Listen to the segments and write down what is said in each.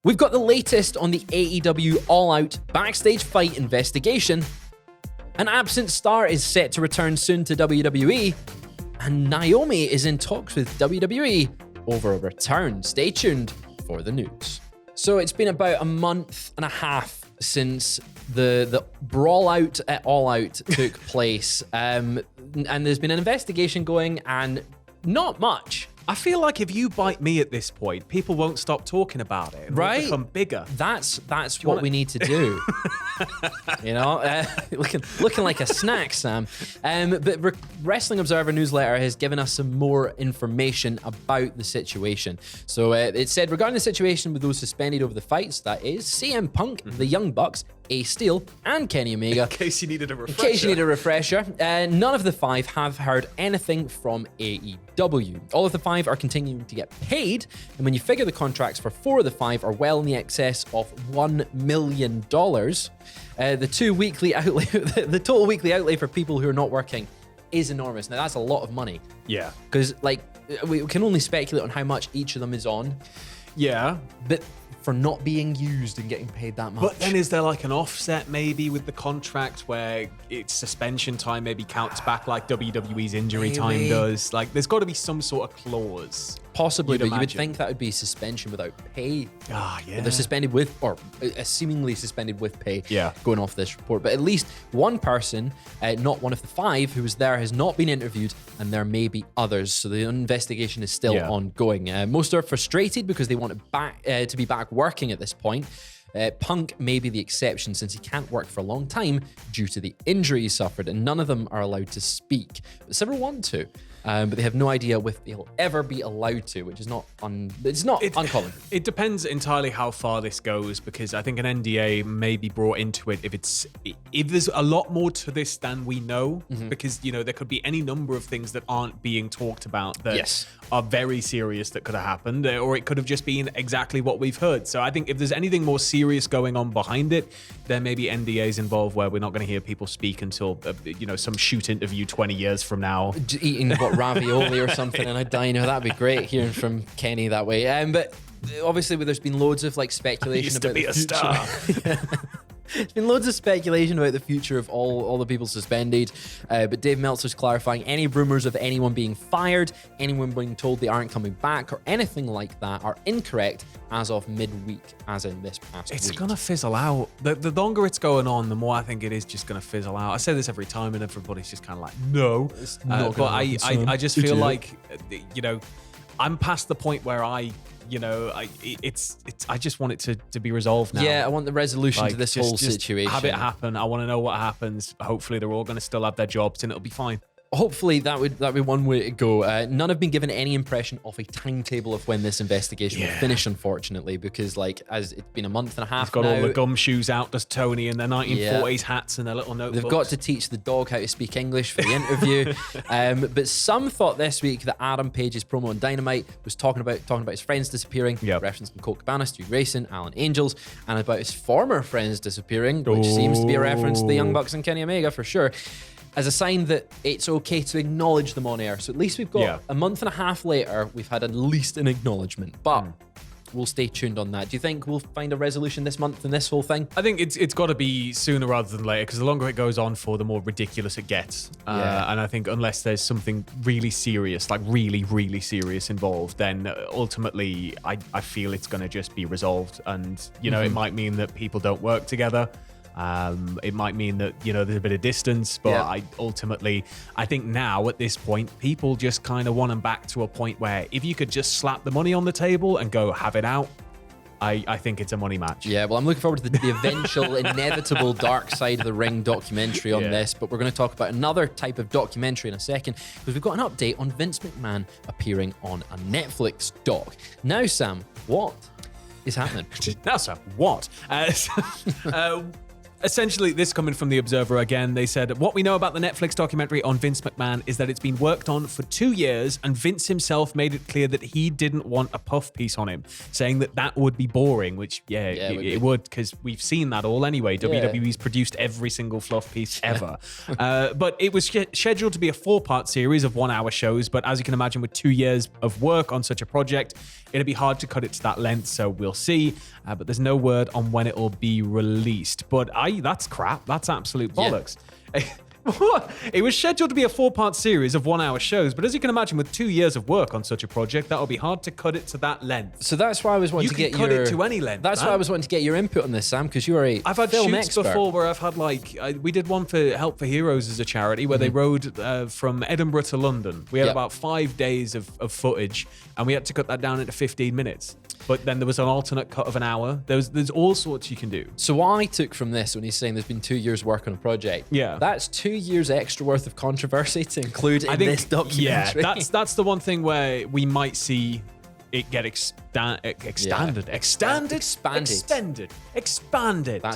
We've got the latest on the AEW All Out Backstage fight investigation. An absent star is set to return soon to WWE. And Naomi is in talks with WWE over a return. Stay tuned for the news. So it's been about a month and a half since the brawl out at All Out took place. And there's been an investigation going and not much. I feel like if you bite me at this point, people won't stop talking about it. It'll become bigger. That's what we need to do. You know, looking like a snack, Sam. But Wrestling Observer newsletter has given us some more information about the situation. So it said, regarding the situation with those suspended over the fights, that is CM Punk, the Young Bucks, Ace Steel, and Kenny Omega. In case you needed a refresher. None of the five have heard anything from AEW. All of the five are continuing to get paid, and when you figure the contracts for 4 of the 5 are well in the excess of $1 million, the total weekly outlay for people who are not working is enormous. Now, that's a lot of money. Yeah. Because, we can only speculate on how much each of them is on. Yeah. But for not being used and getting paid that much. But then is there like an offset maybe with the contract where its suspension time maybe counts back like WWE's injury time does? Like, there's got to be some sort of clause. Possibly, but you would think that would be suspension without pay. Ah, yeah. But they're suspended with, or seemingly suspended with pay, yeah, going off this report. But at least one person, not one of the 5 who was there, has not been interviewed, and there may be others. So the investigation is still ongoing. Most are frustrated because they want to be back working at this point. Punk may be the exception since he can't work for a long time due to the injury he suffered, and none of them are allowed to speak. But several want to. But they have no idea if they'll ever be allowed to, which is not uncommon. It depends entirely how far this goes, because I think an NDA may be brought into it if there's a lot more to this than we know, because there could be any number of things that aren't being talked about that are very serious that could have happened, or it could have just been exactly what we've heard. So I think if there's anything more serious going on behind it, there may be NDAs involved where we're not going to hear people speak until some shoot interview 20 years from now. Eating ravioli or something, and I'd die. That'd be great hearing from Kenny that way. But obviously, there's been loads of speculation about the future. There's been loads of speculation about the future of all the people suspended, but Dave Meltzer's clarifying any rumors of anyone being fired, anyone being told they aren't coming back, or anything like that are incorrect as of midweek, as in this past week. It's going to fizzle out. The longer it's going on, the more I think it is just going to fizzle out. I say this every time, and everybody's just kind of like, no. But I just feel like, I'm past the point where I just want it to be resolved now. Yeah, I want the resolution to this whole situation. Have it happen. I want to know what happens. Hopefully, they're all going to still have their jobs, and it'll be fine. Hopefully that would be one way to go. None have been given any impression of a timetable of when this investigation will finish, unfortunately, because as it's been a month and a half now. They've got all the gumshoes out, does Tony, and their 1940s hats and their little notebooks. They've got to teach the dog how to speak English for the interview. But some thought this week that Adam Page's promo on Dynamite was talking about his friends disappearing, referencing Colt Cabana, Stu Grayson, Alan Angels, and about his former friends disappearing, which seems to be a reference to the Young Bucks and Kenny Omega for sure, as a sign that it's okay to acknowledge them on air. So at least we've got a month and a half later, we've had at least an acknowledgement. But we'll stay tuned on that. Do you think we'll find a resolution this month in this whole thing? I think it's got to be sooner rather than later, because the longer it goes on for, the more ridiculous it gets. And I think unless there's something really serious, like really, really serious involved, then ultimately I feel it's going to just be resolved. And, it might mean that people don't work together. It might mean that, there's a bit of distance, but I think now at this point, people just kind of want them back to a point where if you could just slap the money on the table and go have it out, I think it's a money match. Yeah, well, I'm looking forward to the eventual, inevitable Dark Side of the Ring documentary on this, but we're going to talk about another type of documentary in a second, because we've got an update on Vince McMahon appearing on a Netflix doc. Now, Sam, what is happening? Now, Sam, what? Essentially, this coming from The Observer again, they said, what we know about the Netflix documentary on Vince McMahon is that it's been worked on for 2 years, and Vince himself made it clear that he didn't want a puff piece on him, saying that would be boring, which, it would, because we've seen that all anyway. WWE's produced every single fluff piece ever. But it was scheduled to be a 4-part series of 1-hour shows, but as you can imagine, with 2 years of work on such a project, it'd be hard to cut it to that length, so we'll see. but there's no word on when it will be released. But that's crap. That's absolute bollocks. Yeah. What? It was scheduled to be a 4-part series of 1-hour shows, but as you can imagine, with 2 years of work on such a project, that'll be hard to cut it to that length. So that's why I was wanting to get cut it to any length. That's why I was wanting to get your input on this, Sam, because you are a I've had film shoots expert. before where I've had we did one for Help for Heroes as a charity where they rode from Edinburgh to London. We had about 5 days of footage, and we had to cut that down into 15 minutes. But then there was an alternate cut of an hour. There's all sorts you can do. So what I took from this when he's saying there's been 2 years work on a project, that's 2 years extra worth of controversy to include in this documentary. Yeah, that's the one thing where we might see it get expanded. That's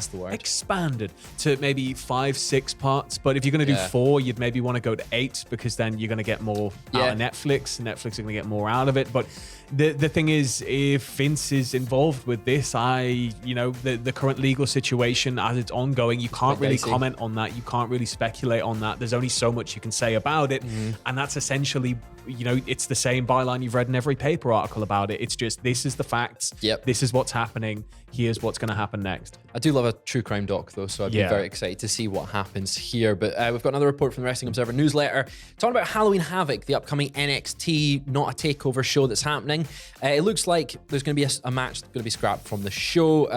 the word. Expanded to maybe 5-6 parts. But if you're going to do 4, you'd maybe want to go to 8 because then you're going to get more out of Netflix. Netflix are going to get more out of it. But the thing is, if Vince is involved with this, the current legal situation as it's ongoing, you can't really comment on that. You can't really speculate on that. There's only so much you can say about it. And that's essentially, it's the same byline you've read in every paper article about it. It's just, this is the facts. This is what's happening. Here's what's going to happen next. I do love a true crime doc, though, so I'd be very excited to see what happens here. But we've got another report from the Wrestling Observer newsletter talking about Halloween Havoc, the upcoming NXT Not a Takeover show that's happening. It looks like there's going to be a match that's going to be scrapped from the show.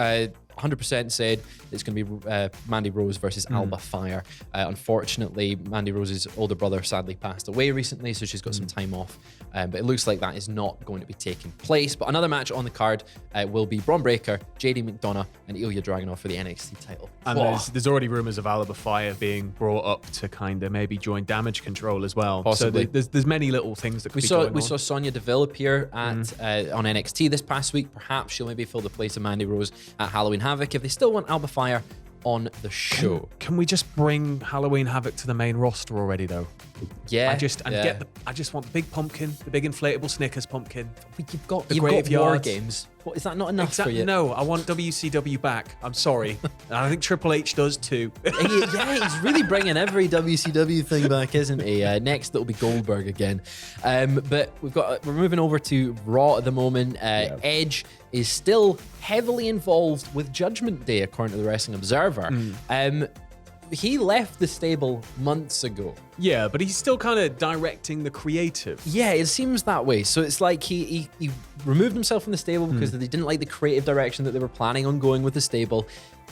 100% said it's going to be Mandy Rose versus Alba Fire. Unfortunately, Mandy Rose's older brother sadly passed away recently, so she's got some time off. But it looks like that is not going to be taking place. But another match on the card will be Braun Breaker, JD McDonough, and Ilya Dragunov for the NXT title. And there's already rumors of Alba Fire being brought up to kind of maybe join Damage Control as well. Possibly. So there's many little things that could be going on. We saw Sonya Deville appear on NXT this past week. Perhaps she'll maybe fill the place of Mandy Rose at Halloween Havoc if they still want Alba Fire on the show. Can we just bring Halloween Havoc to the main roster already, though? Yeah. I just want the big pumpkin, the big inflatable Snickers pumpkin. You've got War Games. What, is that not enough for you? No, I want WCW back. I'm sorry. And I think Triple H does too. Yeah, he's really bringing every WCW thing back, isn't he? Next, it'll be Goldberg again. But we're moving over to Raw at the moment. Edge is still heavily involved with Judgment Day, according to the Wrestling Observer. He left the stable months ago. Yeah, but he's still kind of directing the creative. Yeah, it seems that way. So it's like he removed himself from the stable because they didn't like the creative direction that they were planning on going with the stable.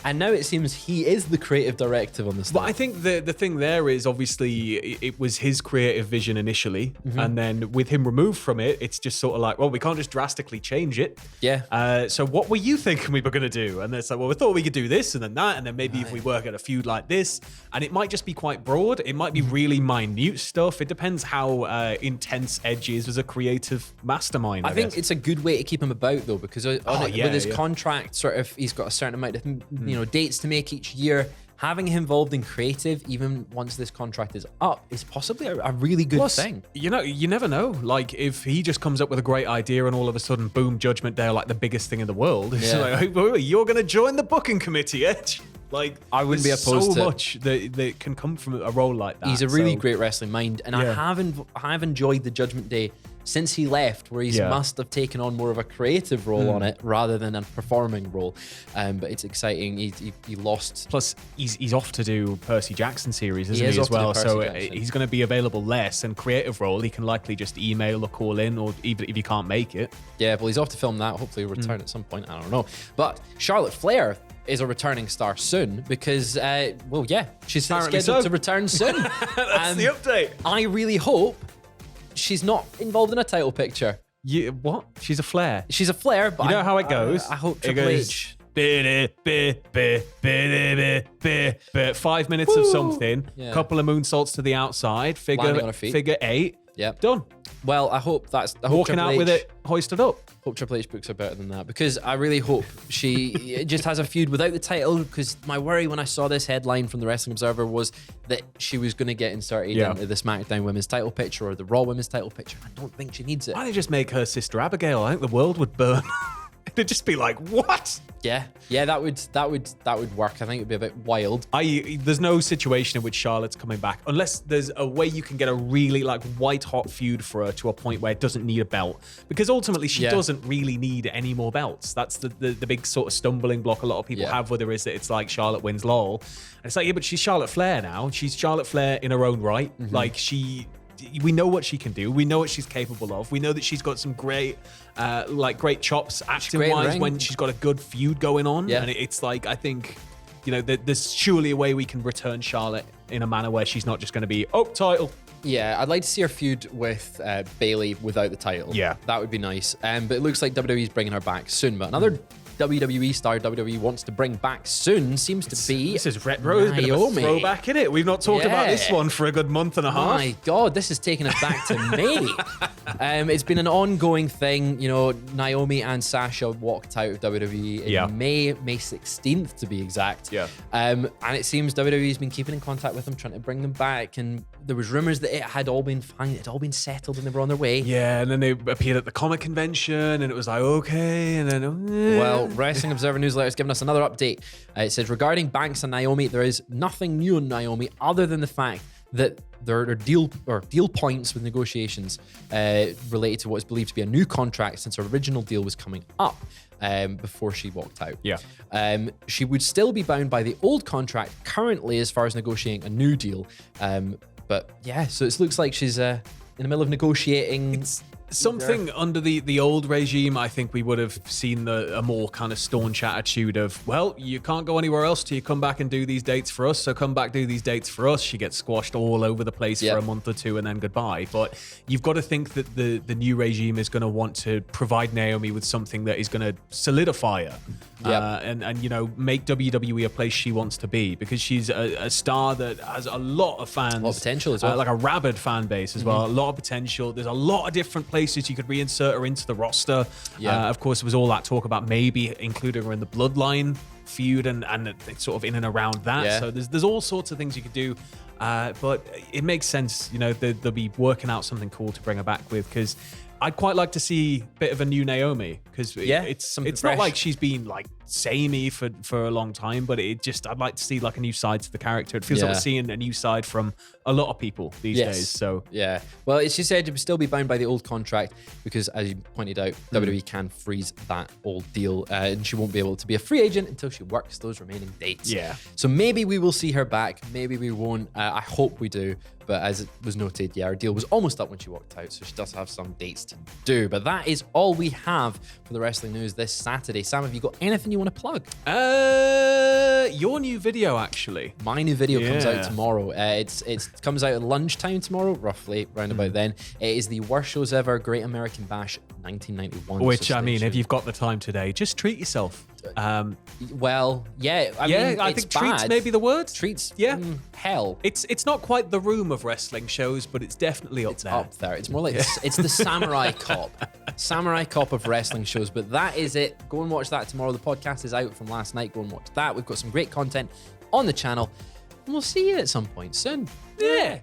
And now it seems he is the creative directive on the stable. But I think the thing there is obviously it was his creative vision initially. And then with him removed from it, it's just sort of like, well, we can't just drastically change it. Yeah. So what were you thinking we were going to do? And it's like, well, we thought we could do this and then that. And then maybe if we work at a feud like this. And it might just be quite broad. It might be really minute stuff. It depends how intense Edge is as a creative mastermind. I think it's a good way to keep him about, though, because with his contract, sort of, he's got a certain amount of dates to make each year. Having him involved in creative, even once this contract is up, is possibly a really good thing. You never know. Like, if he just comes up with a great idea and all of a sudden, boom, Judgment Day are like the biggest thing in the world. It's like, oh, you're going to join the booking committee, Edge. Like, I wouldn't be opposed to so much that can come from a role like that. He's a really great wrestling mind, and I have enjoyed the Judgment Day since he left, where he must have taken on more of a creative role on it rather than a performing role. But it's exciting. He lost. Plus, he's off to do Percy Jackson series, isn't he as well? So he's going to be available less. And creative role, he can likely just email or call in, or even if he can't make it. Yeah, well, he's off to film that. Hopefully, he'll return at some point. I don't know. But Charlotte Flair is a returning star soon because, she's scheduled to return soon. That's the update. I really hope she's not involved in a title picture. What? She's a Flair. She's a Flair, but you know how it goes. I hope Triple H. 5 minutes of something. Couple of moonsaults to the outside. Figure 8. Yep. Done. Well, I hope that's walking out with it hoisted up. Hope Triple H books are better than that, because I really hope she just has a feud without the title, because my worry when I saw this headline from the Wrestling Observer was that she was going to get inserted into the SmackDown Women's title picture or the Raw Women's title picture. I don't think she needs it. Why don't they just make her Sister Abigail? I think the world would burn. They'd just be like, what? Yeah, that would work. I think it'd be a bit wild. There's no situation in which Charlotte's coming back unless there's a way you can get a really like white hot feud for her to a point where it doesn't need a belt, because ultimately she doesn't really need any more belts. That's the big sort of stumbling block a lot of people have with her, is that it's like Charlotte wins lol, and it's like, yeah, but she's Charlotte Flair now. She's Charlotte Flair in her own right. Like we know what she can do. We know what she's capable of. We know that she's got some great chops acting-wise when she's got a good feud going on. Yeah. And it's like, I think, there's surely a way we can return Charlotte in a manner where she's not just going to be, title. Yeah, I'd like to see her feud with Bayley without the title. Yeah. That would be nice. But it looks like WWE's bringing her back soon. But another WWE star WWE wants to bring back soon seems to be this is retro, Naomi. Bit of a throwback in it. We've not talked about this one for a good month and a half. My God, this is taking us back to May. It's been an ongoing thing. Naomi and Sasha walked out of WWE in May 16th to be exact. Yeah. And it seems WWE's been keeping in contact with them, trying to bring them back. And there was rumors that it had all been fine, it had all been settled, and they were on their way. Yeah, and then they appeared at the comic convention, and it was like, okay, and then well, Wrestling Observer Newsletter has given us another update. It says, regarding Banks and Naomi, there is nothing new on Naomi other than the fact that there are deal points with negotiations related to what is believed to be a new contract since her original deal was coming up before she walked out. Yeah. She would still be bound by the old contract currently as far as negotiating a new deal. But yeah, so it looks like she's in the middle of negotiating. It's something under the old regime. I think we would have seen a more kind of staunch attitude of, well, you can't go anywhere else till you come back and do these dates for us, so come back, do these dates for us. She gets squashed all over the place for a month or two and then goodbye. But you've got to think that the new regime is going to want to provide Naomi with something that is going to solidify her and make WWE a place she wants to be, because she's a star that has a lot of fans, a lot of potential as well, like a rabid fan base as well, a lot of potential. There's a lot of different places you could reinsert her into the roster. Of course, there was all that talk about maybe including her in the Bloodline feud and it's sort of in and around that. So there's all sorts of things you could do. But it makes sense, they'll be working out something cool to bring her back with, because I'd quite like to see a bit of a new Naomi, because it's not like she's been like samey for a long time, but I'd like to see like a new side to the character. It feels like we're seeing a new side from a lot of people these days. So well, she said it would still be bound by the old contract because, as you pointed out, WWE can freeze that old deal, and she won't be able to be a free agent until she works those remaining dates. So maybe we will see her back, maybe we won't. I hope we do. But as it was noted, her deal was almost up when she walked out, so she does have some dates to do. But that is all we have for the wrestling news this Saturday. Sam, have you got anything you want to plug? Your new video, actually. My new video comes out tomorrow. It comes out at lunchtime tomorrow, roughly, round about then. It is the Worst Shows Ever Great American Bash 1991. Which, I mean, if you've got the time today, just treat yourself. Well, yeah. I mean, I think treats may be the word. Treats, hell. It's not quite the room of wrestling shows, but it's definitely up there. Up there. It's more like it's the Samurai Cop. Samurai Cop of wrestling shows. But that is it. Go and watch that tomorrow. The podcast is out from last night. Go and watch that. We've got some great content on the channel. And we'll see you at some point soon. Yeah.